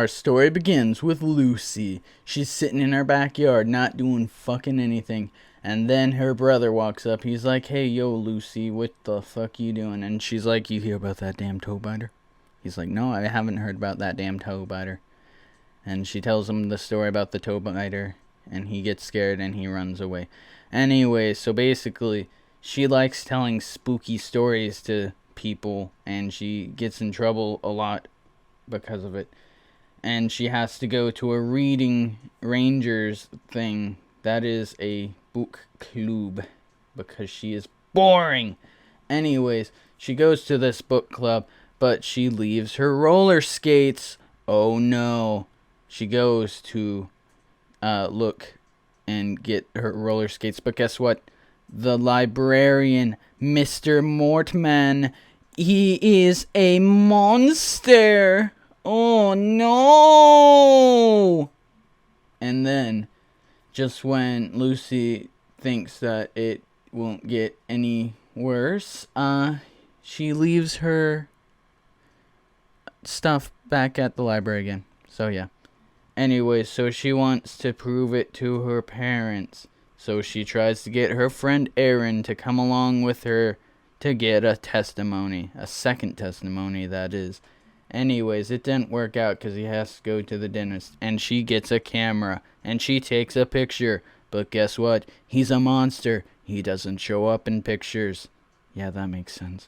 Our story begins with Lucy. She's sitting in her backyard, not doing fucking anything. And then her brother walks up. He's like, hey, yo, Lucy, what the fuck you doing? And she's like, you hear about that damn toe biter? He's like, no, I haven't heard about that damn toe biter. And she tells him the story about the toe biter. And he gets scared and he runs away. Anyway, so basically, she likes telling spooky stories to people. And she gets in trouble a lot because of it. And she has to go to a reading rangers thing. That is a book club. Because she is boring. Anyways, she goes to this book club. But she leaves her roller skates. Oh no. She goes to look and get her roller skates. But guess what? The librarian, Mr. Mortman, he is a monster. Oh no! And then, just when Lucy thinks that it won't get any worse, she leaves her stuff back at the library again. So yeah. Anyway, so she wants to prove it to her parents. So she tries to get her friend Aaron to come along with her to get a testimony. A second testimony, that is. Anyways, it didn't work out because he has to go to the dentist. And she gets a camera. And she takes a picture. But guess what? He's a monster. He doesn't show up in pictures. Yeah, that makes sense.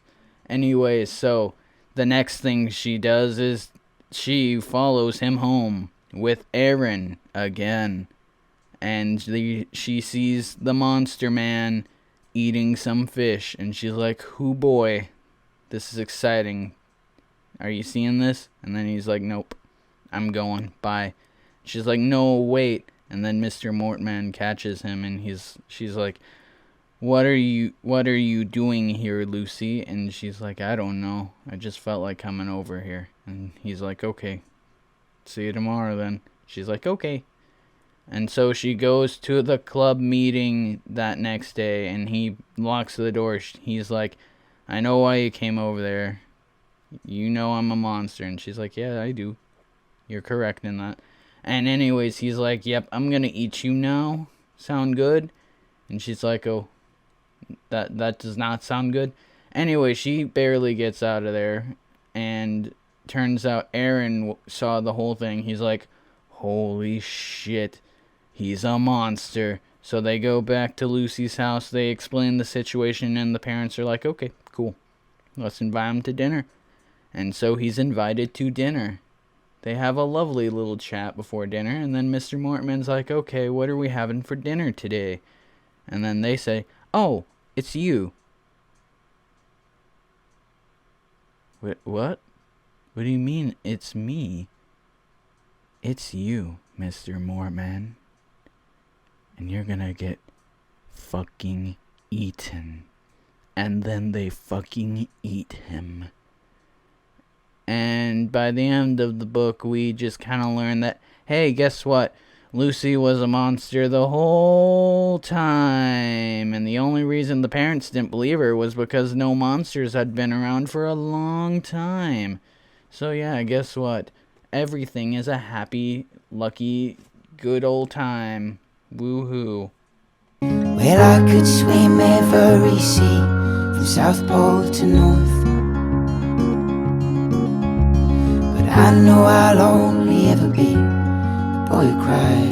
Anyways, so the next thing she does is she follows him home with Aaron again. And she sees the monster man eating some fish. And she's like, "Hoo boy, this is exciting. Are you seeing this?" And then he's like, "Nope, I'm going, bye." She's like, "No, wait." And then Mr. Mortman catches him and she's like, What are you doing here, Lucy?" And she's like, "I don't know. I just felt like coming over here." And he's like, "Okay. See you tomorrow then." She's like, "Okay." And so she goes to the club meeting that next day, and he locks the door. He's like, "I know why you came over there. You know I'm a monster." And she's like, "Yeah, I do. You're correct in that." And anyways, he's like, "Yep, I'm gonna eat you now. Sound good?" And she's like, "Oh, that does not sound good." Anyway, she barely gets out of there, and turns out Aaron saw the whole thing. He's like, "Holy shit, he's a monster." So they go back to Lucy's house. They explain the situation, and the parents are like, "Okay, cool. Let's invite him to dinner." And so he's invited to dinner. They have a lovely little chat before dinner, and then Mr. Mortman's like, "Okay, what are we having for dinner today?" And then they say, "Oh, it's you." What? What do you mean, it's me? It's you, Mr. Mortman. And you're gonna get fucking eaten. And then they fucking eat him. And by the end of the book, we just kind of learn that, hey, guess what? Lucy was a monster the whole time. And the only reason the parents didn't believe her was because no monsters had been around for a long time. So yeah, guess what? Everything is a happy, lucky, good old time. Woohoo. Well, I could swim every sea, from South Pole to North. But I know I'll only ever be the boy who cries.